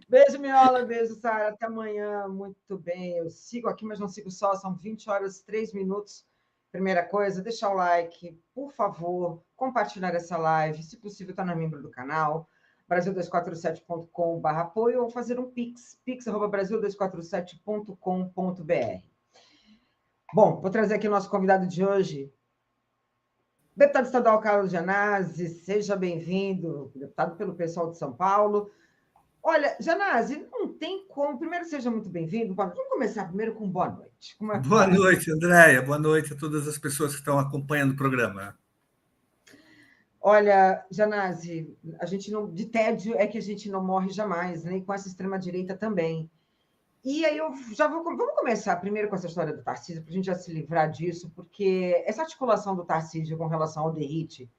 Beijo, Miola, beijo, Sara. Até amanhã. Muito bem. Eu sigo aqui, mas não sigo só. São 20 horas, 3 minutos. Primeira coisa, deixar o like, por favor, compartilhar essa live. Se possível, estar membro do canal, brasil247.com/apoio ou fazer um pix, pix@brasil247.com.br. Bom, vou trazer aqui o nosso convidado de hoje, deputado estadual Carlos Gianazzi. Seja bem-vindo, deputado pelo pessoal de São Paulo. Olha, Gianazzi, não tem como. Primeiro, seja muito bem-vindo. Vamos começar primeiro com boa noite. Como é que Boa vai? noite, Andréia. Boa noite a todas as pessoas que estão acompanhando o programa. Olha, Gianazzi, a gente não, de tédio é que a gente não morre jamais, né? E com essa extrema-direita também. E aí eu já vamos começar primeiro com essa história do Tarcísio, para a gente já se livrar disso, porque essa articulação do Tarcísio com relação ao Derrite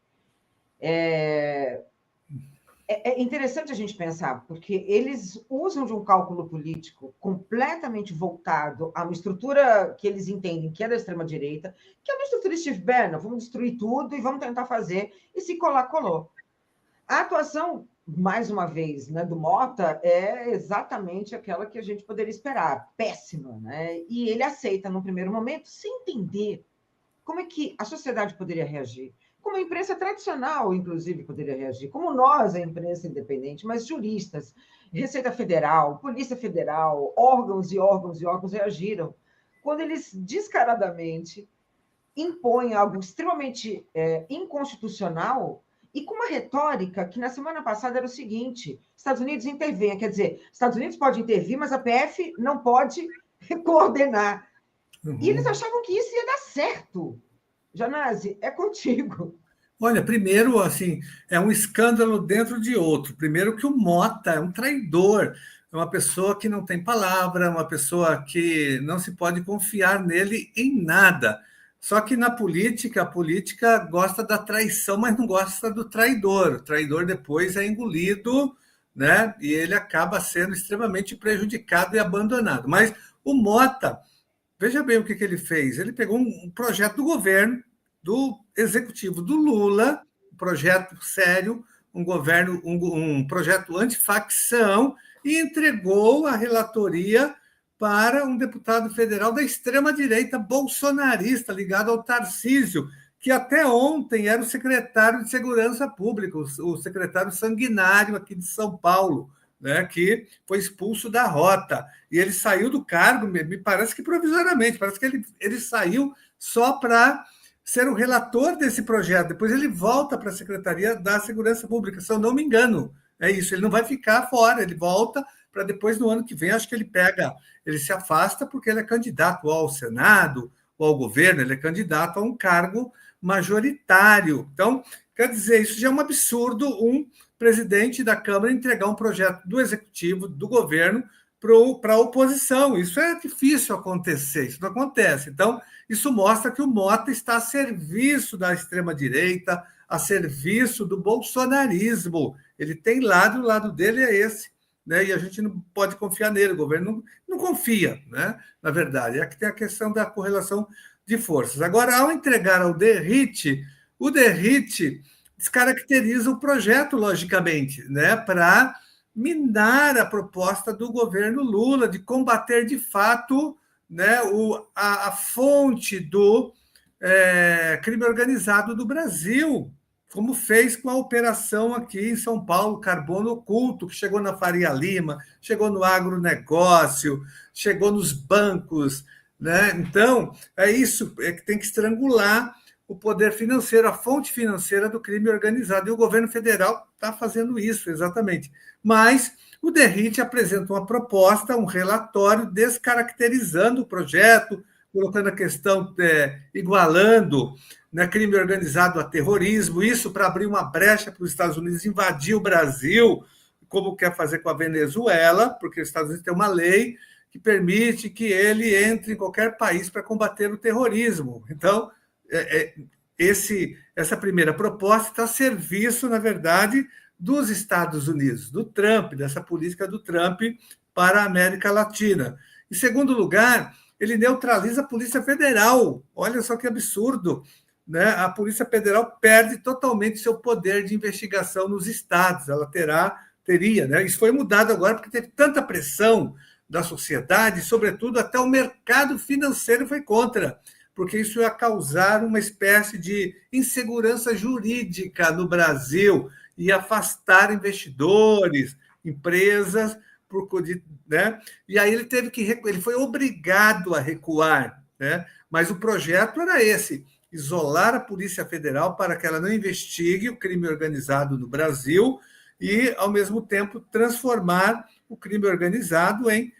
é interessante a gente pensar, porque eles usam de um cálculo político completamente voltado a uma estrutura que eles entendem que é da extrema-direita, que é uma estrutura Steve Bannon, vamos destruir tudo e vamos tentar fazer, e se colar, colou. A atuação, mais uma vez, né, do Mota é exatamente aquela que a gente poderia esperar, péssima, né? E ele aceita, num primeiro momento, sem entender como é que a sociedade poderia reagir, como a imprensa tradicional, inclusive, poderia reagir, como nós, a imprensa independente, mas juristas, Receita Federal, Polícia Federal, órgãos e órgãos e órgãos reagiram, quando eles descaradamente impõem algo extremamente inconstitucional e com uma retórica que na semana passada era o seguinte: Estados Unidos intervém, quer dizer, Estados Unidos pode intervir, mas a PF não pode coordenar. E eles achavam que isso ia dar certo. Gianazzi, é contigo. Olha, primeiro, assim, é um escândalo dentro de outro. Primeiro que o Mota é um traidor, é uma pessoa que não tem palavra, uma pessoa que não se pode confiar nele em nada. Só que na política, a política gosta da traição, mas não gosta do traidor. O traidor depois é engolido, né? E ele acaba sendo extremamente prejudicado e abandonado. Mas o Mota, veja bem o que ele fez. Ele pegou um projeto do governo, do executivo do Lula, um projeto sério, um projeto antifacção, e entregou a relatoria para um deputado federal da extrema-direita bolsonarista, ligado ao Tarcísio, que até ontem era o secretário de Segurança Pública, o secretário sanguinário aqui de São Paulo, né, que foi expulso da rota. E ele saiu do cargo, me parece que provisoriamente, parece que ele saiu só para ser o relator desse projeto. Depois ele volta para a Secretaria da Segurança Pública, se eu não me engano. É isso, ele não vai ficar fora, ele volta para depois, no ano que vem, acho que ele se afasta porque ele é candidato ao Senado ou ao governo, ele é candidato a um cargo majoritário. Então, quer dizer, isso já é um absurdo, um presidente da Câmara entregar um projeto do Executivo, do governo, para a oposição. Isso é difícil acontecer, isso não acontece. Então, isso mostra que o Mota está a serviço da extrema-direita, a serviço do bolsonarismo. Ele tem lado, o lado dele é esse, né? E a gente não pode confiar nele, o governo não confia, né? Na verdade, é que tem a questão da correlação de forças. Agora, ao entregar ao Derrite, o Derrite descaracteriza o projeto, logicamente, né? Para minar a proposta do governo Lula de combater de fato, né, a fonte do crime organizado do Brasil, como fez com a operação aqui em São Paulo, Carbono Oculto, que chegou na Faria Lima, chegou no agronegócio, chegou nos bancos, né? Então, é isso, é que tem que estrangular o poder financeiro, a fonte financeira do crime organizado. E o governo federal está fazendo isso, exatamente. Mas o Derrite apresenta uma proposta, um relatório descaracterizando o projeto, colocando a questão, igualando, né, crime organizado a terrorismo, isso para abrir uma brecha para os Estados Unidos invadir o Brasil, como quer fazer com a Venezuela, porque os Estados Unidos têm uma lei que permite que ele entre em qualquer país para combater o terrorismo. Então, essa primeira proposta está a serviço, na verdade, dos Estados Unidos, do Trump, dessa política do Trump para a América Latina. Em segundo lugar, ele neutraliza a Polícia Federal. Olha só que absurdo, né? A Polícia Federal perde totalmente seu poder de investigação nos estados. Ela terá teria, né? Isso foi mudado agora porque teve tanta pressão da sociedade, sobretudo até o mercado financeiro foi contra, porque isso ia causar uma espécie de insegurança jurídica no Brasil e afastar investidores, empresas, né? E aí ele foi obrigado a recuar, né? Mas o projeto era esse: isolar a Polícia Federal para que ela não investigue o crime organizado no Brasil e, ao mesmo tempo, transformar o crime organizado em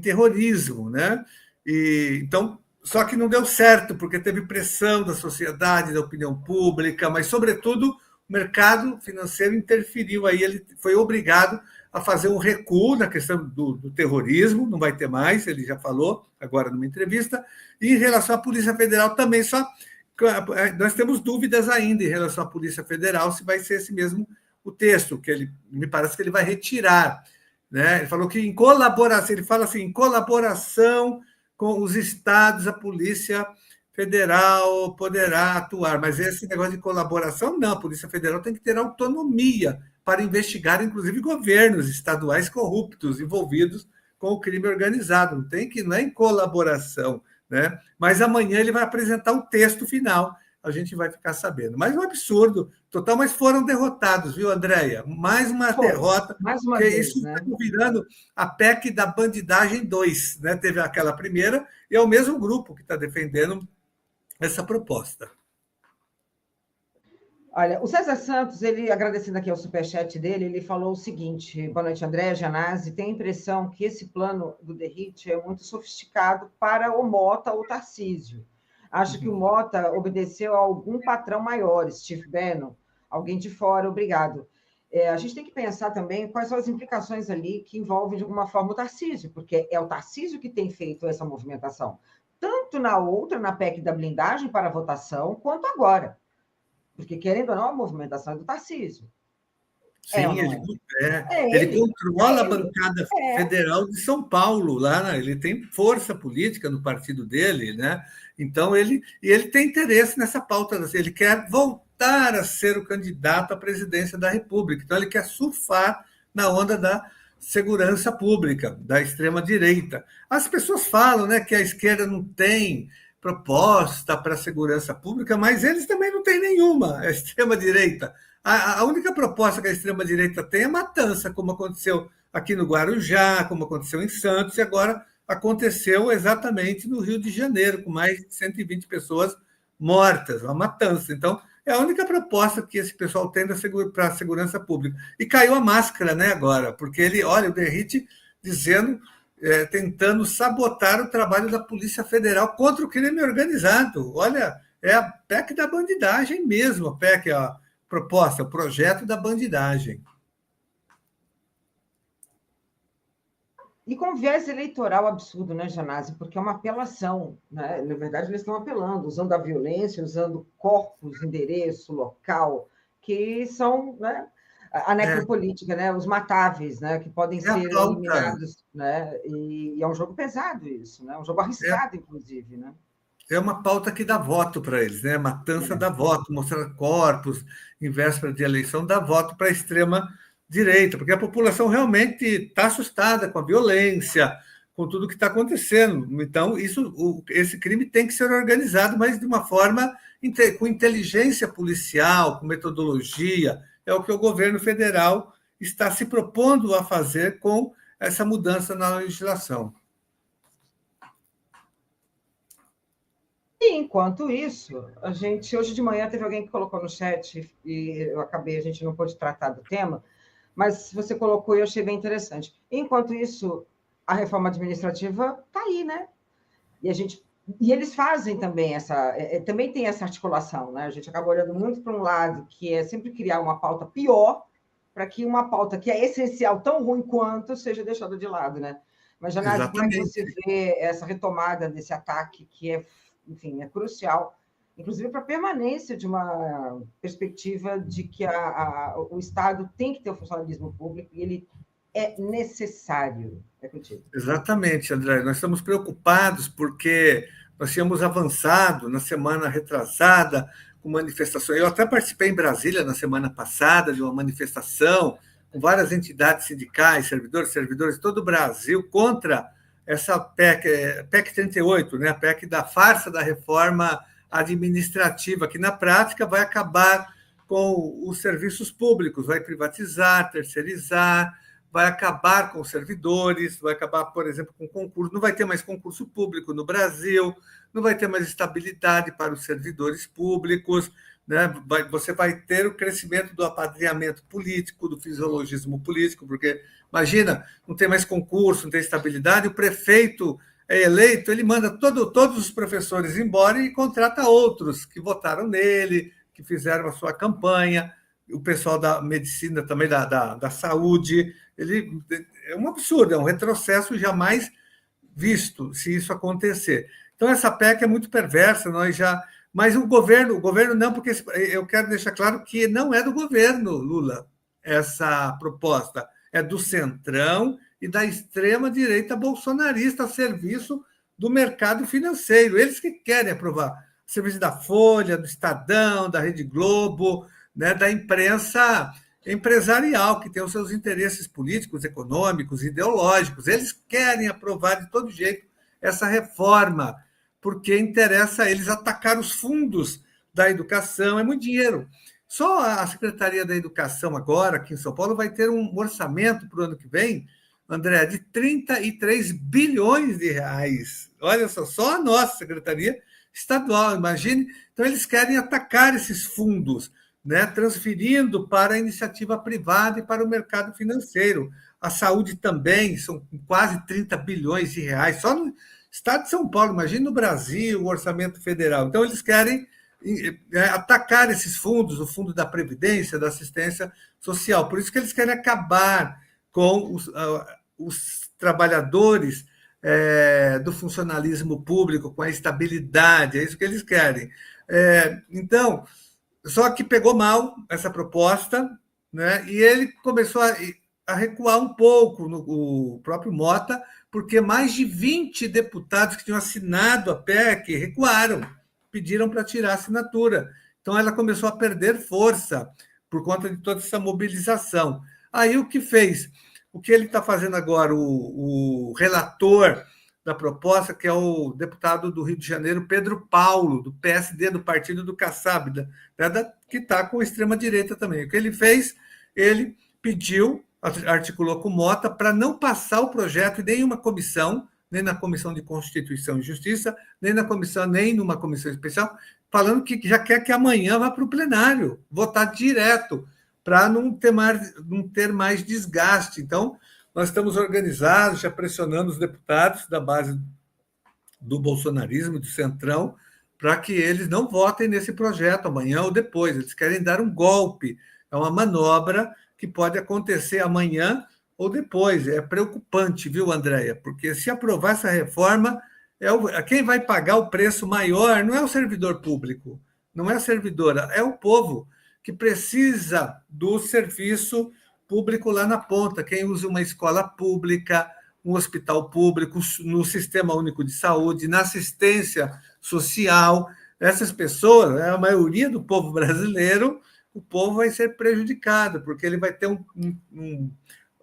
terrorismo, né? Então, só que não deu certo, porque teve pressão da sociedade, da opinião pública, mas, sobretudo, o mercado financeiro interferiu. Aí ele foi obrigado a fazer um recuo na questão do terrorismo, não vai ter mais, ele já falou agora numa entrevista, e em relação à Polícia Federal também, só nós temos dúvidas ainda em relação à Polícia Federal, se vai ser esse mesmo o texto, que me parece que ele vai retirar, né? Ele falou que em colaboração, ele fala assim, em colaboração com os estados, a Polícia Federal poderá atuar, mas esse negócio de colaboração, não, a Polícia Federal tem que ter autonomia para investigar, inclusive, governos estaduais corruptos envolvidos com o crime organizado. Não é em colaboração, né? Mas amanhã ele vai apresentar o texto final, a gente vai ficar sabendo. Mas um absurdo total, mas foram derrotados, viu, Andréia? Mais uma derrota, mais uma porque vez, isso né? está virando a PEC da bandidagem 2, né? Teve aquela primeira, e é o mesmo grupo que está defendendo essa proposta. Olha, o César Santos, ele, agradecendo aqui ao superchat dele, ele falou o seguinte: boa noite, André, Janazzi, tem a impressão que esse plano do Derrite é muito sofisticado para o Mota ou Tarcísio. Acho que o Mota obedeceu a algum patrão maior, Steve Bannon, alguém de fora, obrigado. A gente tem que pensar também quais são as implicações ali que envolvem, de alguma forma, o Tarcísio, porque é o Tarcísio que tem feito essa movimentação, tanto na PEC da blindagem para a votação, quanto agora. Porque, querendo ou não, a movimentação é do Tarcísio. Sim, ele controla a bancada federal de São Paulo, lá, ele tem força política no partido dele, né? Então, ele tem interesse nessa pauta, ele quer voltar a ser o candidato à presidência da República, então ele quer surfar na onda da segurança pública, da extrema-direita. As pessoas falam, né, que a esquerda não tem proposta para a segurança pública, mas eles também não têm nenhuma, a extrema-direita. A única proposta que a extrema-direita tem é matança, como aconteceu aqui no Guarujá, como aconteceu em Santos, e agora aconteceu exatamente no Rio de Janeiro, com mais de 120 pessoas mortas, uma matança. Então, é a única proposta que esse pessoal tem para a segurança pública. E caiu a máscara, né, agora, porque olha, o Derrite dizendo, tentando sabotar o trabalho da Polícia Federal contra o crime organizado. Olha, é a PEC da bandidagem mesmo, a PEC, proposta, o projeto da bandidagem. E com viés eleitoral absurdo, né, Janazzi? Porque é uma apelação, né? Na verdade, eles estão apelando, usando a violência, usando corpos, endereço, local, que são, né, a necropolítica, né? Os matáveis, né? Que podem ser eliminados, né? E é um jogo pesado isso, né? Um jogo arriscado, inclusive, né? É uma pauta que dá voto para eles, né? Matança dá voto, mostrar corpos em véspera de eleição dá voto para a extrema-direita, porque a população realmente está assustada com a violência, com tudo que está acontecendo. Então, esse crime tem que ser organizado, mas de uma forma com inteligência policial, com metodologia. É o que o governo federal está se propondo a fazer com essa mudança na legislação. E, enquanto isso, hoje de manhã teve alguém que colocou no chat, e a gente não pôde tratar do tema, mas você colocou e eu achei bem interessante. Enquanto isso, a reforma administrativa está aí, né? E eles fazem também também tem essa articulação, né? A gente acaba olhando muito para um lado, que é sempre criar uma pauta pior, para que uma pauta que é essencial, tão ruim quanto, seja deixada de lado, né? Mas, Janazzi, como é que você vê essa retomada desse ataque que enfim, é crucial, inclusive para a permanência de uma perspectiva de que o Estado tem que ter o funcionalismo público e ele é necessário. É contigo. Exatamente, André. Nós estamos preocupados porque nós tínhamos avançado na semana retrasada com manifestações. Eu até participei em Brasília na semana passada de uma manifestação com várias entidades sindicais, servidores de todo o Brasil, contra essa PEC 38, né? A PEC da farsa da reforma administrativa, que na prática vai acabar com os serviços públicos, vai privatizar, terceirizar, vai acabar com os servidores, vai acabar, por exemplo, com concurso, não vai ter mais concurso público no Brasil, não vai ter mais estabilidade para os servidores públicos, né? Você vai ter o crescimento do apadrinhamento político, do fisiologismo político, porque, imagina, não tem mais concurso, não tem estabilidade, o prefeito é eleito, ele manda todos os professores embora e contrata outros que votaram nele, que fizeram a sua campanha, o pessoal da medicina também, da saúde. É um absurdo, é um retrocesso jamais visto, se isso acontecer. Então, essa PEC é muito perversa, mas o governo não, porque eu quero deixar claro que não é do governo, Lula, essa proposta, é do Centrão e da extrema-direita bolsonarista a serviço do mercado financeiro. Eles que querem aprovar. Serviço da Folha, do Estadão, da Rede Globo, né, da imprensa empresarial, que tem os seus interesses políticos, econômicos, ideológicos. Eles querem aprovar de todo jeito essa reforma, porque interessa a eles atacar os fundos da educação. É muito dinheiro. Só a Secretaria da Educação agora, aqui em São Paulo, vai ter um orçamento para o ano que vem, André, de 33 bilhões de reais. Olha só a nossa Secretaria Estadual, imagine. Então, eles querem atacar esses fundos, né, transferindo para a iniciativa privada e para o mercado financeiro. A saúde também, são quase 30 bilhões de reais, só no Estado de São Paulo, imagine no Brasil, o orçamento federal. Então, eles querem atacar esses fundos, o fundo da Previdência, da assistência social. Por isso que eles querem acabar com os trabalhadores do funcionalismo público, com a estabilidade, é isso que eles querem. Então, só que pegou mal essa proposta, né? E ele começou a recuar um pouco, o próprio Mota, porque mais de 20 deputados que tinham assinado a PEC recuaram, pediram para tirar a assinatura. Então, ela começou a perder força por conta de toda essa mobilização. Aí, o que fez? O que ele está fazendo agora, o relator da proposta, que é o deputado do Rio de Janeiro, Pedro Paulo, do PSD, do Partido do Kassab, que está com a extrema-direita também. O que ele fez? Ele pediu, articulou com o Mota, para não passar o projeto em nenhuma comissão, nem na Comissão de Constituição e Justiça, nem numa comissão especial, falando que já quer que amanhã vá para o plenário, votar direto, para não ter mais desgaste. Então, nós estamos organizados, já pressionando os deputados da base do bolsonarismo, do Centrão, para que eles não votem nesse projeto amanhã ou depois. Eles querem dar um golpe. É uma manobra que pode acontecer amanhã ou depois. É preocupante, viu, Andréia? Porque se aprovar essa reforma, quem vai pagar o preço maior não é o servidor público, não é a servidora, é o povo, que precisa do serviço público lá na ponta. Quem usa uma escola pública, um hospital público, no Sistema Único de Saúde, na assistência social, essas pessoas, a maioria do povo brasileiro, o povo vai ser prejudicado, porque ele vai ter um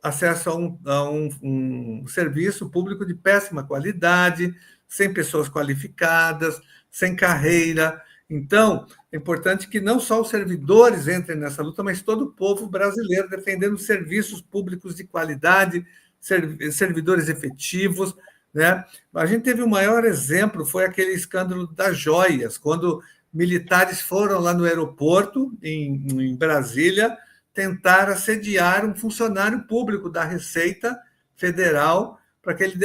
acesso a um serviço público de péssima qualidade, sem pessoas qualificadas, sem carreira. Então, é importante que não só os servidores entrem nessa luta, mas todo o povo brasileiro defendendo serviços públicos de qualidade, servidores efetivos, né? A gente teve o maior exemplo, foi aquele escândalo das joias, quando militares foram lá no aeroporto, em Brasília, tentar assediar um funcionário público da Receita Federal para que ele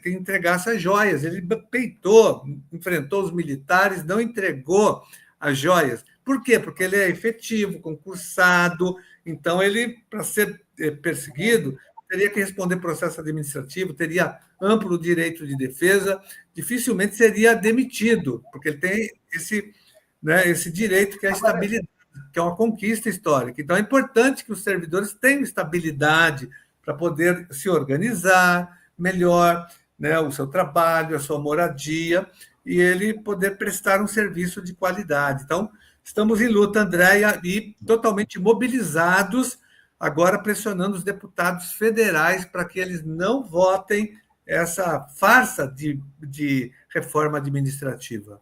que entregasse as joias. Ele peitou, enfrentou os militares, não entregou as joias. Por quê? Porque ele é efetivo, concursado, então ele, para ser perseguido, teria que responder processo administrativo, teria amplo direito de defesa, dificilmente seria demitido, porque ele tem esse direito que é a estabilidade, que é uma conquista histórica. Então, é importante que os servidores tenham estabilidade para poder se organizar melhor, né, o seu trabalho, a sua moradia, e ele poder prestar um serviço de qualidade. Então, Estamos em luta, Andréia, e totalmente mobilizados, agora pressionando os deputados federais para que eles não votem essa farsa de reforma administrativa.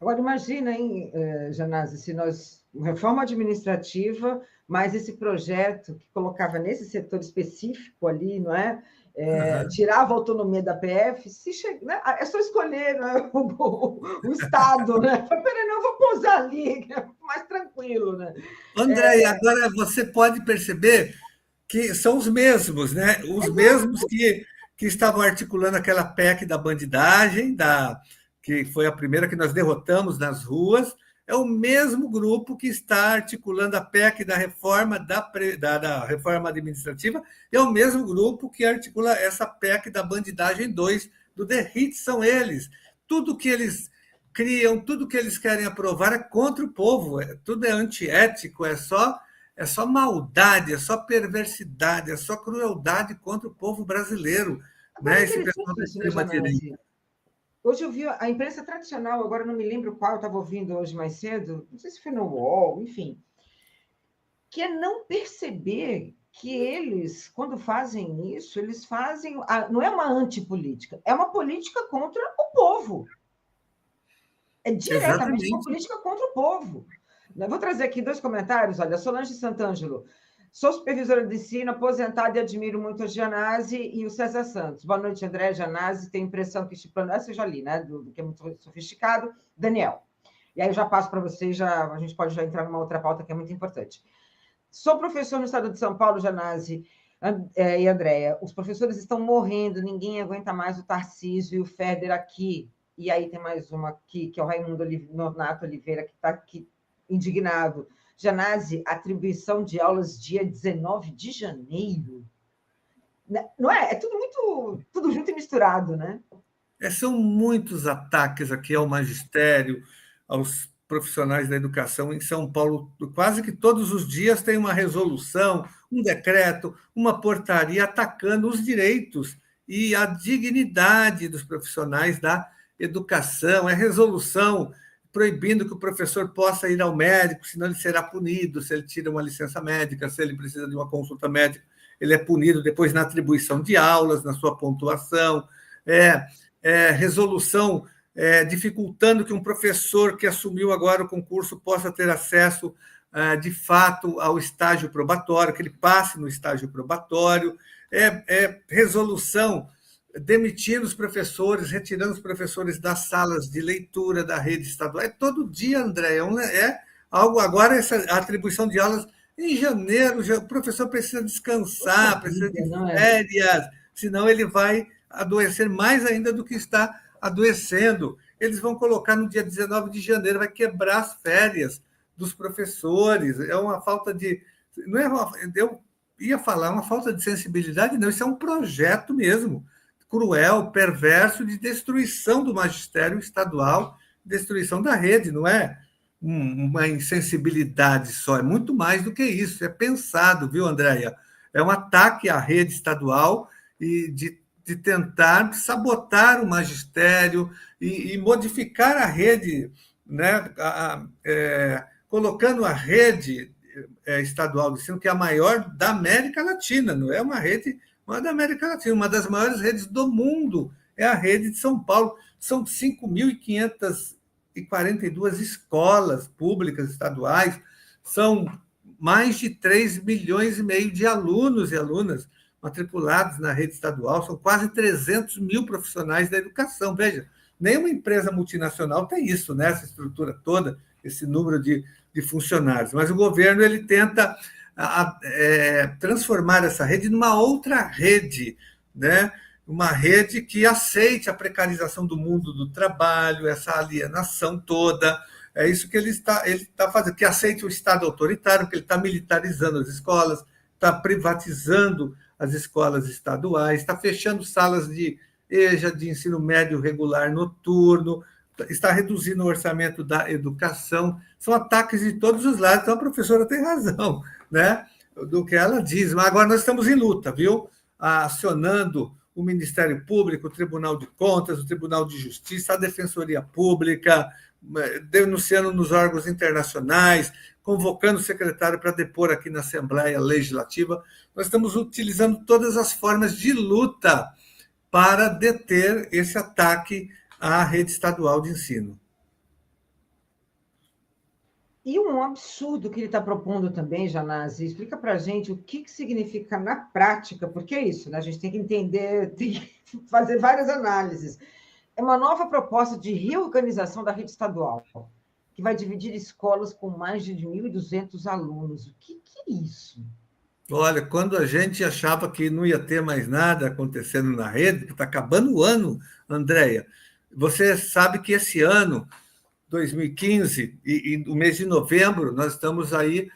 Agora, imagina, hein, Janase, se nós. Reforma administrativa, mas esse projeto que colocava nesse setor específico ali, não é? Tirava a autonomia da PF, né? É só escolher, né? o Estado, né? Peraí, não, eu vou pousar ali, que é mais tranquilo, né? André, agora você pode perceber que são os mesmos, né? Os mesmos que estavam articulando aquela PEC da bandidagem, que foi a primeira que nós derrotamos nas ruas, é o mesmo grupo que está articulando a PEC da reforma da reforma administrativa, é o mesmo grupo que articula essa PEC da bandidagem 2 do DERRIT, são eles. Tudo que eles criam, tudo que eles querem aprovar é contra o povo, tudo é antiético, é só maldade, é só perversidade, é só crueldade contra o povo brasileiro. Agora, Né? Esse pessoal da extrema-direita. Hoje eu vi a imprensa tradicional, agora não me lembro qual, eu estava ouvindo hoje mais cedo, não sei se foi no UOL, enfim, que é não perceber que eles, quando fazem isso, eles fazem. Não é uma antipolítica, é uma política contra o povo. É diretamente uma política contra o povo. Eu vou trazer aqui 2 comentários. Olha, Solange Santângelo. Sou supervisora de ensino, aposentada e admiro muito a Janase e o César Santos. Boa noite, André. Janase, tenho impressão que este plano... Essa eu já li, né? Do que é muito sofisticado. Daniel. E aí eu já passo para vocês, a gente pode já entrar numa outra pauta que é muito importante. Sou professor no estado de São Paulo, Janase e Andréia. Os professores estão morrendo, ninguém aguenta mais o Tarcísio e o Ferder aqui. E aí tem mais uma aqui, que é o Raimundo Nonato Oliveira, que está aqui indignado. Janase, atribuição de aulas dia 19 de janeiro. Não é? É tudo junto e misturado, né? São muitos ataques aqui ao magistério, aos profissionais da educação em São Paulo. Quase que todos os dias tem uma resolução, um decreto, uma portaria atacando os direitos e a dignidade dos profissionais da educação. É resolução proibindo que o professor possa ir ao médico, senão ele será punido, se ele tira uma licença médica, se ele precisa de uma consulta médica, ele é punido depois na atribuição de aulas, na sua pontuação. Resolução dificultando que um professor que assumiu agora o concurso possa ter acesso, de fato, ao estágio probatório, que ele passe no estágio probatório. Resolução demitindo os professores, retirando os professores das salas de leitura da rede estadual. Todo dia, André, algo agora, essa atribuição de aulas em janeiro, o professor precisa descansar, precisa de férias, senão ele vai adoecer mais ainda do que está adoecendo. Eles vão colocar no dia 19 de janeiro, vai quebrar as férias dos professores. É uma falta de... Não é eu ia falar uma falta de sensibilidade, não, isso é um projeto mesmo, cruel, perverso, de destruição do magistério estadual, destruição da rede, não é uma insensibilidade só, é muito mais do que isso, é pensado, viu, Andréia? É um ataque à rede estadual e de tentar sabotar o magistério e modificar a rede, né? Colocando a rede estadual de ensino, que é a maior da América Latina, não é uma rede... da América Latina, uma das maiores redes do mundo, é a rede de São Paulo. São 5.542 escolas públicas estaduais, são mais de 3,5 milhões de alunos e alunas matriculados na rede estadual, são quase 300 mil profissionais da educação. Veja, nenhuma empresa multinacional tem isso, né? Essa estrutura toda, esse número de funcionários. Mas o governo ele tenta transformar essa rede numa outra rede, né? Uma rede que aceite a precarização do mundo do trabalho, essa alienação toda. É isso que ele está fazendo, que aceite o Estado autoritário, que ele está militarizando as escolas, está privatizando as escolas estaduais, está fechando salas de EJA, de ensino médio regular noturno, está reduzindo o orçamento da educação. São ataques de todos os lados, então a professora tem razão, né, do que ela diz. Mas agora nós estamos em luta, viu? Acionando o Ministério Público, o Tribunal de Contas, o Tribunal de Justiça, a Defensoria Pública, denunciando nos órgãos internacionais, convocando o secretário para depor aqui na Assembleia Legislativa. Nós estamos utilizando todas as formas de luta para deter esse ataque à rede estadual de ensino. E um absurdo que ele está propondo também, Janase, explica para a gente o que significa na prática, porque é isso, né? A gente tem que entender, tem que fazer várias análises. É uma nova proposta de reorganização da rede estadual, que vai dividir escolas com mais de 1.200 alunos. O que é isso? Olha, quando a gente achava que não ia ter mais nada acontecendo na rede, que está acabando o ano, Andréia, você sabe que esse ano, 2015, e o mês de novembro, nós estamos aí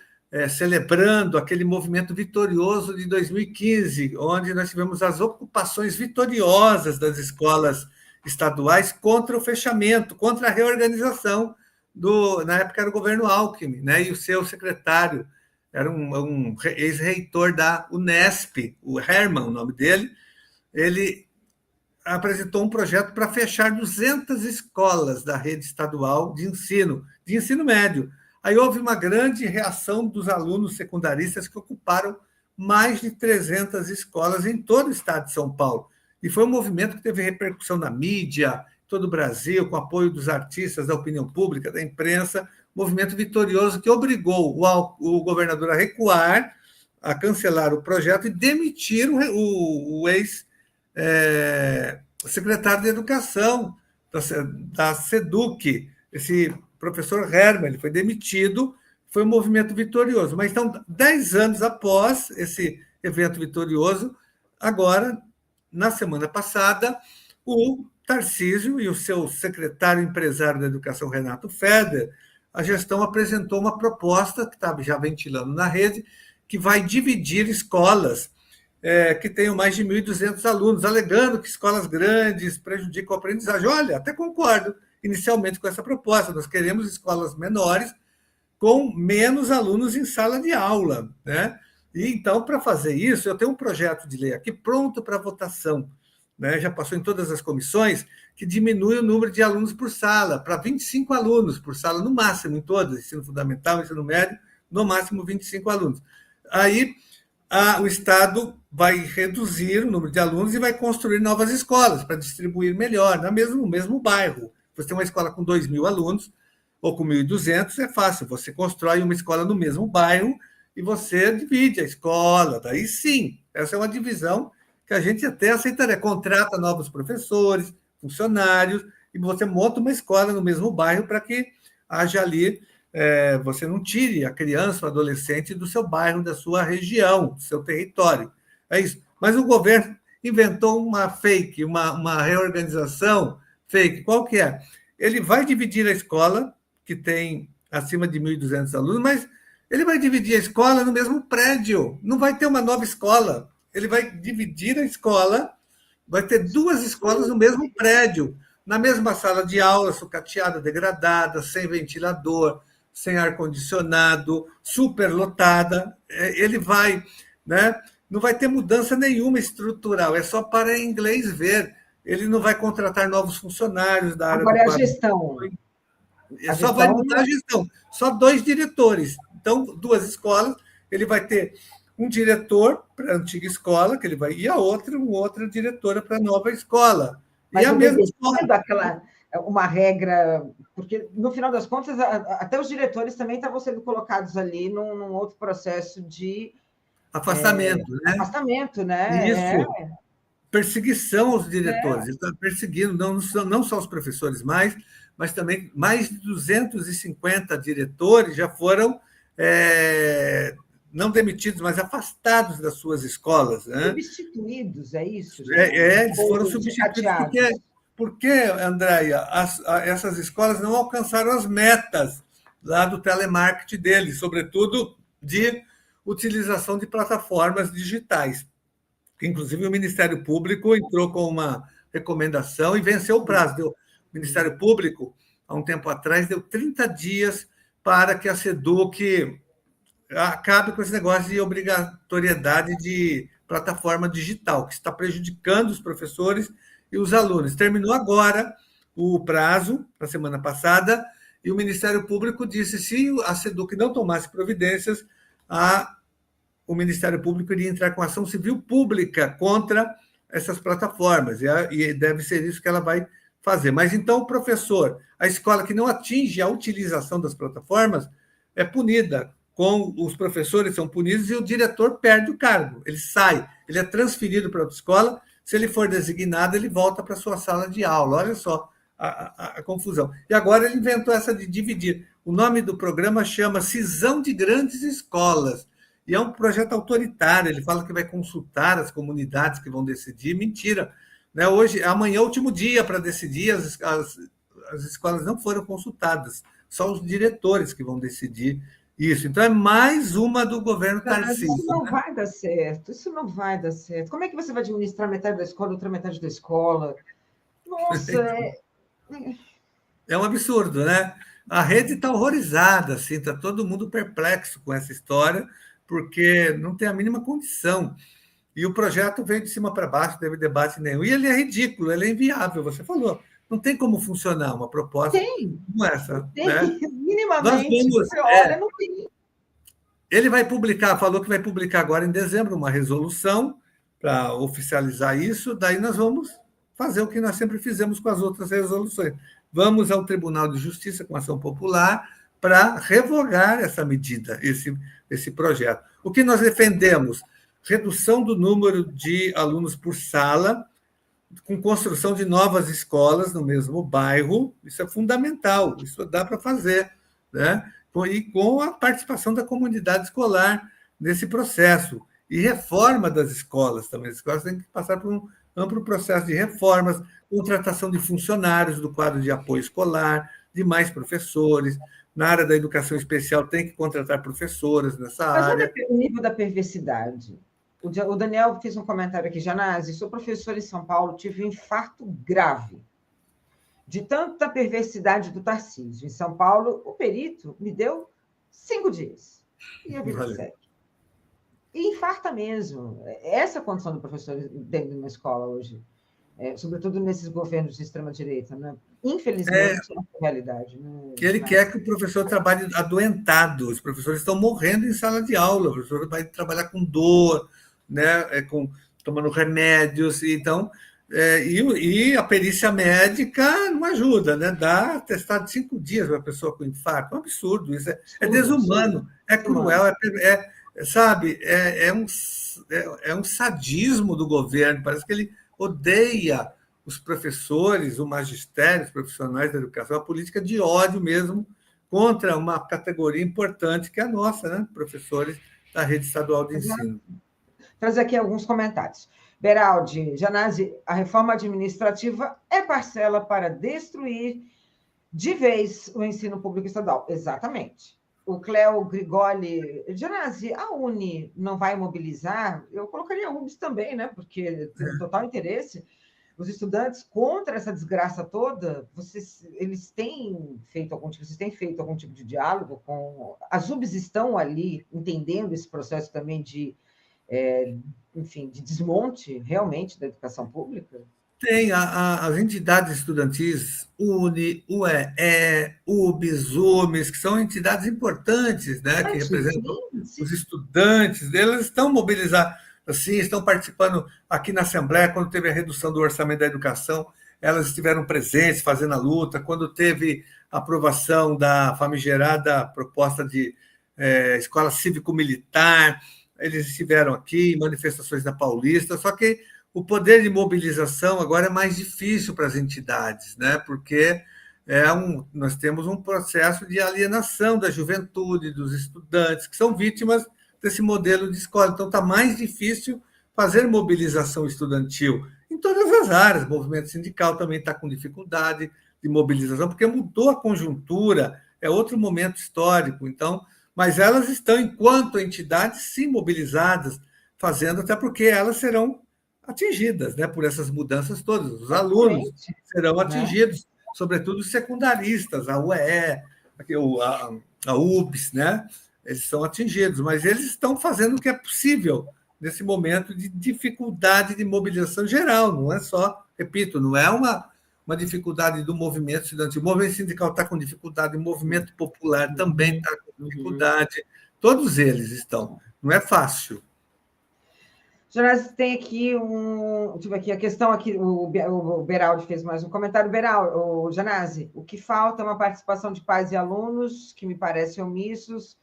celebrando aquele movimento vitorioso de 2015, onde nós tivemos as ocupações vitoriosas das escolas estaduais contra o fechamento, contra a reorganização na época era o governo Alckmin, né? E o seu secretário era um ex-reitor da Unesp, o Herman, o nome dele, ele apresentou um projeto para fechar 200 escolas da rede estadual de ensino médio. Aí houve uma grande reação dos alunos secundaristas que ocuparam mais de 300 escolas em todo o estado de São Paulo. E foi um movimento que teve repercussão na mídia, em todo o Brasil, com apoio dos artistas, da opinião pública, da imprensa, movimento vitorioso que obrigou o governador a recuar, a cancelar o projeto e demitir o ex-secretário de Educação da SEDUC, esse professor Herman, ele foi demitido, foi um movimento vitorioso. Mas então, 10 anos após esse evento vitorioso, agora, na semana passada, o Tarcísio e o seu secretário empresário da Educação, Renato Feder, a gestão apresentou uma proposta que estava já ventilando na rede, que vai dividir escolas que tenham mais de 1.200 alunos, alegando que escolas grandes prejudicam a aprendizagem. Olha, até concordo inicialmente com essa proposta. Nós queremos escolas menores com menos alunos em sala de aula, né? E então, para fazer isso, eu tenho um projeto de lei aqui pronto para votação, né? Já passou em todas as comissões, que diminui o número de alunos por sala, para 25 alunos por sala, no máximo, em todas, ensino fundamental, ensino médio, no máximo 25 alunos. Aí, o Estado vai reduzir o número de alunos e vai construir novas escolas para distribuir melhor, no mesmo bairro. Você tem uma escola com 2.000 alunos, ou com 1.200, é fácil, você constrói uma escola no mesmo bairro e você divide a escola, daí sim, essa é uma divisão que a gente até aceitaria, contrata novos professores, funcionários, e você monta uma escola no mesmo bairro para que haja ali, você não tire a criança ou adolescente do seu bairro, da sua região, do seu território. É isso. Mas o governo inventou uma fake, uma reorganização fake. Qual que é? Ele vai dividir a escola, que tem acima de 1.200 alunos, mas ele vai dividir a escola no mesmo prédio, não vai ter uma nova escola. Ele vai dividir a escola, vai ter 2 escolas no mesmo prédio, na mesma sala de aula, sucateada, degradada, sem ventilador, sem ar-condicionado, superlotada. Ele vai, né? Não vai ter mudança nenhuma estrutural, é só para inglês ver. Ele não vai contratar novos funcionários da área agora do é a gestão. Só vai mudar a gestão. Só 2 diretores. Então, 2 escolas, ele vai ter um diretor para a antiga escola, que ele vai, e outra diretora para a nova escola. Mas e a mesma escola. Uma regra, porque, no final das contas, até os diretores também estavam sendo colocados ali num outro processo de afastamento, né? Afastamento, né? Isso. Perseguição aos diretores. Ele está perseguindo não só os professores mais, mas também mais de 250 diretores já foram não demitidos, mas afastados das suas escolas. Né? Substituídos, é isso? Eles foram substituídos porque, Andréia, essas escolas não alcançaram as metas lá do telemarketing deles, sobretudo de utilização de plataformas digitais. Inclusive, o Ministério Público entrou com uma recomendação e venceu o prazo. O Ministério Público, há um tempo atrás, deu 30 dias para que a SEDUC acabe com esse negócio de obrigatoriedade de plataforma digital, que está prejudicando os professores e os alunos. Terminou agora o prazo, na semana passada, e o Ministério Público disse que se a SEDUC não tomasse providências, o Ministério Público iria entrar com ação civil pública contra essas plataformas, e deve ser isso que ela vai fazer. Mas então o professor, a escola que não atinge a utilização das plataformas, é punida, os professores são punidos e o diretor perde o cargo, ele sai, ele é transferido para outra escola, se ele for designado, ele volta para a sua sala de aula. Olha só a confusão. E agora ele inventou essa de dividir. O nome do programa chama Cisão de Grandes Escolas, e é um projeto autoritário, ele fala que vai consultar as comunidades que vão decidir. Mentira, né? Amanhã é o último dia para decidir, as escolas não foram consultadas, só os diretores que vão decidir isso. Então, é mais uma do governo Tarcísio. Isso não vai dar certo, isso não vai dar certo. Como é que você vai administrar metade da escola, outra metade da escola? Nossa, é um absurdo, né? A rede está horrorizada, assim, está todo mundo perplexo com essa história, porque não tem a mínima condição. E o projeto veio de cima para baixo, não teve debate nenhum. E ele é ridículo, ele é inviável, você falou. Não tem como funcionar uma proposta como essa. Tem, né? minimamente. Olha, não tem. Ele vai publicar, falou que vai publicar agora em dezembro uma resolução para oficializar isso, daí nós vamos fazer o que nós sempre fizemos com as outras resoluções. Vamos ao Tribunal de Justiça com ação popular para revogar essa medida, esse projeto. O que nós defendemos? Redução do número de alunos por sala, com construção de novas escolas no mesmo bairro, isso é fundamental, isso dá para fazer, né? E com a participação da comunidade escolar nesse processo. E reforma das escolas também. As escolas têm que passar por um amplo processo de reformas, contratação de funcionários do quadro de apoio escolar, de mais professores. Na área da educação especial, tem que contratar professoras nessa área. Mas olha o nível da perversidade. O Daniel fez um comentário aqui, Janase, sou professor em São Paulo, tive um infarto grave de tanta perversidade do Tarcísio. Em São Paulo, o perito me deu 5 dias. E a vida segue. E infarta mesmo. Essa é a condição do professor dentro de uma escola hoje, sobretudo nesses governos de extrema-direita. Né? Infelizmente, é a realidade. Né? Que ele quer que o professor trabalhe adoentado. Os professores estão morrendo em sala de aula. O professor vai trabalhar com dor, né? Tomando remédios. Então, e a perícia médica não ajuda, né? Dá atestado de 5 dias para a pessoa com infarto. É um absurdo. Isso é desumano, é cruel, sabe? É um sadismo do governo. Parece que ele odeia os professores, o magistério, os profissionais da educação, a política de ódio mesmo contra uma categoria importante que é a nossa, né? Professores da rede estadual de ensino. Trazer aqui alguns comentários. Beraldi, Janase, a reforma administrativa é parcela para destruir de vez o ensino público estadual. Exatamente. O Cléo Grigoli, Janase, a Uni não vai mobilizar? Eu colocaria a UBS também, né? Porque tem total interesse. Os estudantes contra essa desgraça toda, eles têm feito vocês têm feito algum tipo de diálogo com... As UBS estão ali entendendo esse processo também de desmonte realmente da educação pública? Tem as entidades estudantis, UNE, UE, UBS, UMES, que são entidades importantes, né, que representam os estudantes, eles estão mobilizados, assim, estão participando aqui na Assembleia, quando teve a redução do orçamento da educação, elas estiveram presentes, fazendo a luta, quando teve a aprovação da famigerada proposta de escola cívico-militar, eles estiveram aqui, manifestações na Paulista, só que o poder de mobilização agora é mais difícil para as entidades, né? Porque nós temos um processo de alienação da juventude, dos estudantes, que são vítimas desse modelo de escola. Então, está mais difícil fazer mobilização estudantil em todas as áreas. O movimento sindical também está com dificuldade de mobilização, porque mudou a conjuntura, é outro momento histórico. Então, mas elas estão, enquanto entidades, sim, mobilizadas, fazendo, até porque elas serão atingidas, né, por essas mudanças todas. Os alunos serão atingidos, sobretudo os secundaristas, a UE, a UBS, né? Eles são atingidos, mas eles estão fazendo o que é possível nesse momento de dificuldade de mobilização geral, não é só, repito, não é uma dificuldade do movimento estudantil. O movimento sindical está com dificuldade, o movimento popular também está com dificuldade. Todos eles estão. Não é fácil. Janase, tem aqui deixa eu ver aqui, a questão aqui, o Beraldi fez mais um comentário. Janase, o que falta é uma participação de pais e alunos, que me parecem omissos,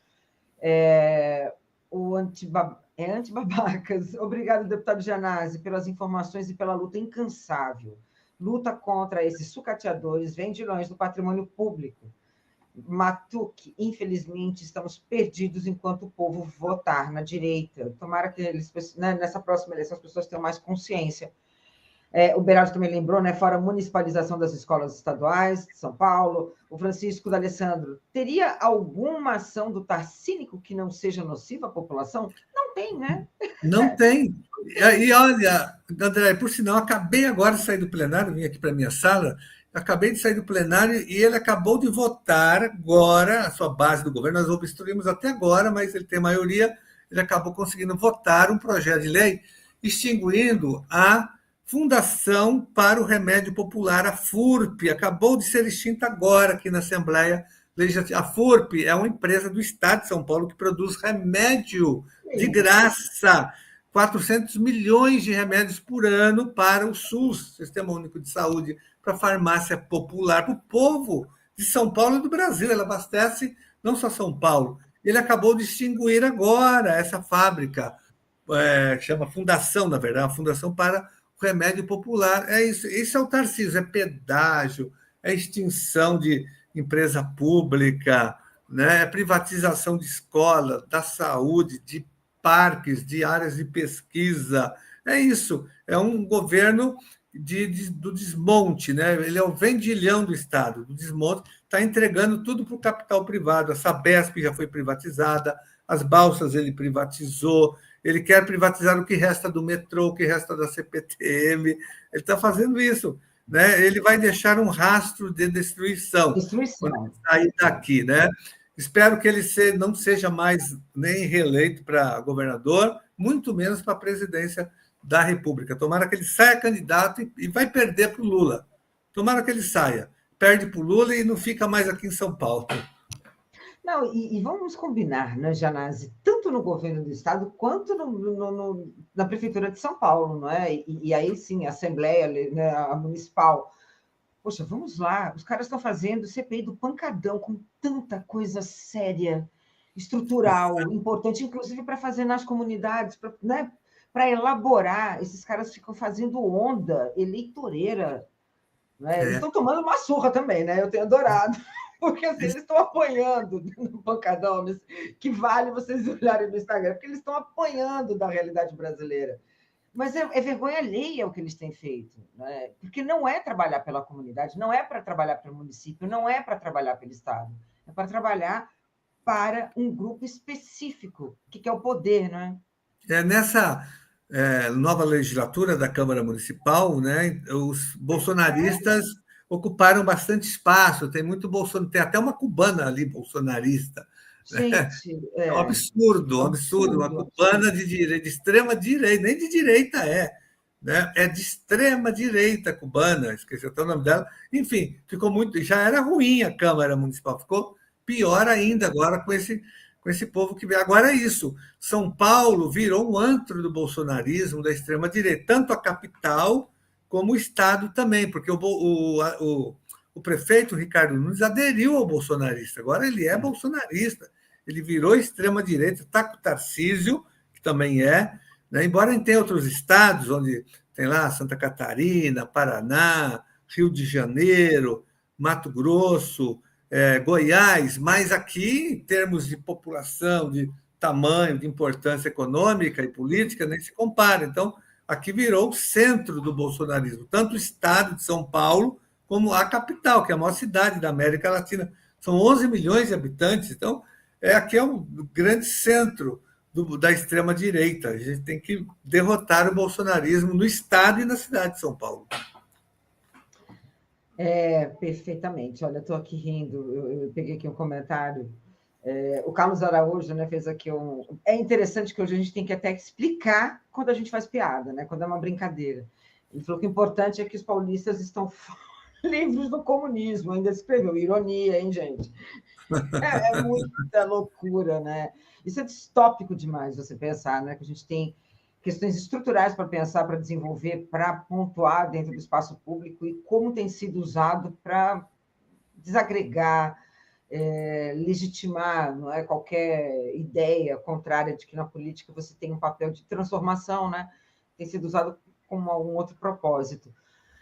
antibabacas. Obrigado, deputado Janase, pelas informações e pela luta incansável. Luta contra esses sucateadores, vendilhões do patrimônio público. Matuque, infelizmente, estamos perdidos enquanto o povo votar na direita. Tomara que nessa próxima eleição as pessoas tenham mais consciência. O Beraldo também lembrou, né? Fora a municipalização das escolas estaduais de São Paulo, o Francisco D'Alessandro. Teria alguma ação do Tarcínico que não seja nociva à população? Não tem, né? Não tem. E olha, André, por sinal, acabei agora de sair do plenário, vim aqui para a minha sala, acabei de sair do plenário e ele acabou de votar agora, a sua base do governo, nós obstruímos até agora, mas ele tem maioria, ele acabou conseguindo votar um projeto de lei extinguindo a Fundação para o Remédio Popular, a FURP, acabou de ser extinta agora aqui na Assembleia Legislativa. A FURP é uma empresa do Estado de São Paulo que produz remédio de graça, 400 milhões de remédios por ano para o SUS, Sistema Único de Saúde, para a farmácia popular, para o povo de São Paulo e do Brasil. Ela abastece não só São Paulo. Ele acabou de extinguir agora essa fábrica, chama Fundação, na verdade, a Fundação para o Remédio Popular. É isso. Isso é o Tarcísio, é pedágio, é extinção de empresa pública, né? É privatização de escola, da saúde, de parques, de áreas de pesquisa. É isso. É um governo do desmonte, né? Ele é o vendilhão do Estado, do desmonte, está entregando tudo para o capital privado. A Sabesp já foi privatizada, as balsas ele privatizou, ele quer privatizar o que resta do metrô, o que resta da CPTM, ele está fazendo isso, né? Ele vai deixar um rastro de destruição quando sair daqui, né? Espero que ele não seja mais nem reeleito para governador, muito menos para a presidência da República. Tomara que ele saia candidato e vai perder para o Lula. Tomara que ele saia. Perde para o Lula e não fica mais aqui em São Paulo. Não, e vamos combinar, né, Janase, tanto no governo do Estado quanto na Prefeitura de São Paulo, não é? E aí sim, a Assembleia, né, a Municipal. Poxa, vamos lá, os caras estão fazendo CPI do pancadão com tanta coisa séria, estrutural, importante, inclusive para fazer nas comunidades, né? Para elaborar, esses caras ficam fazendo onda eleitoreira. Né? Eles estão tomando uma surra também, né? Eu tenho adorado, porque assim, eles estão apanhando no pancadão, que vale vocês olharem no Instagram, porque eles estão apanhando da realidade brasileira. Mas é vergonha alheia o que eles têm feito, né? Porque não é trabalhar pela comunidade, não é para trabalhar pelo município, não é para trabalhar pelo Estado, é para trabalhar para um grupo específico, que é o poder, né? Nessa nova legislatura da Câmara Municipal, né, os bolsonaristas ocuparam bastante espaço, tem muito bolsonaro, tem até uma cubana ali bolsonarista. Gente, é um absurdo, uma cubana de extrema direita, nem de direita né? É de extrema direita cubana, esqueci até o nome dela. Enfim, ficou muito, já era ruim a Câmara Municipal, ficou pior ainda agora com esse povo que vê. Agora é isso. São Paulo virou um antro do bolsonarismo, da extrema-direita, tanto a capital como o Estado também, porque o prefeito Ricardo Nunes aderiu ao bolsonarista, agora ele é bolsonarista, ele virou extrema-direita, está com o Tarcísio, que também é, né? Embora tenha outros estados, onde tem lá Santa Catarina, Paraná, Rio de Janeiro, Mato Grosso, Goiás, mas aqui, em termos de população, de tamanho, de importância econômica e política, nem se compara. Então, aqui virou o centro do bolsonarismo, tanto o estado de São Paulo, como a capital, que é a maior cidade da América Latina. São 11 milhões de habitantes, então, aqui é um grande centro da extrema-direita. A gente tem que derrotar o bolsonarismo no estado e na cidade de São Paulo. Perfeitamente. Olha, estou aqui rindo, eu peguei aqui um comentário. O Carlos Araújo, né, fez aqui um... É interessante que hoje a gente tem que até explicar quando a gente faz piada, né, quando é uma brincadeira. Ele falou que o importante é que os paulistas estão fora livros do comunismo, ainda escreveu. Ironia, hein, gente? É muita loucura, né? Isso é distópico demais você pensar, né? Que a gente tem questões estruturais para pensar, para desenvolver, para pontuar dentro do espaço público e como tem sido usado para desagregar, legitimar, não é, qualquer ideia contrária de que na política você tem um papel de transformação, né? Tem sido usado com algum outro propósito.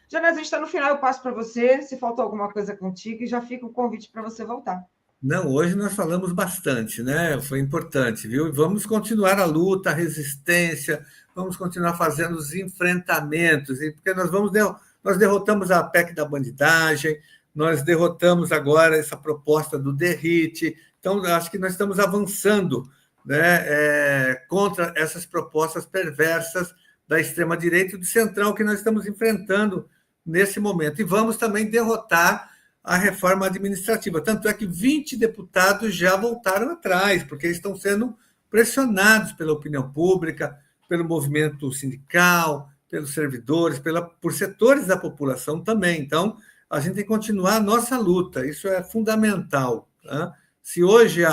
Janés, a gente está no final, eu passo para você, se faltou alguma coisa contigo, e já fica o convite para você voltar. Não, hoje nós falamos bastante, né? Foi importante, viu? E vamos continuar a luta, a resistência, vamos continuar fazendo os enfrentamentos, porque nós derrotamos a PEC da bandidagem, nós derrotamos agora essa proposta do DERIT, então acho que nós estamos avançando, né, contra essas propostas perversas da extrema-direita e do centrão que nós estamos enfrentando nesse momento. E vamos também derrotar a reforma administrativa. Tanto é que 20 deputados já voltaram atrás, porque estão sendo pressionados pela opinião pública, pelo movimento sindical, pelos servidores, por setores da população também. Então, a gente tem que continuar a nossa luta, isso é fundamental. Tá? Se hoje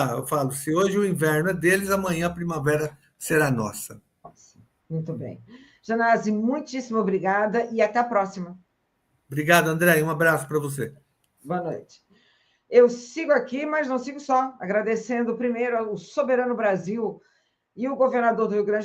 o inverno é deles, amanhã a primavera será nossa. Muito bem. Janase, muitíssimo obrigada e até a próxima. Obrigado, André. Um abraço para você. Boa noite. Eu sigo aqui, mas não sigo só, agradecendo primeiro ao Soberano Brasil e o governador do Rio Grande do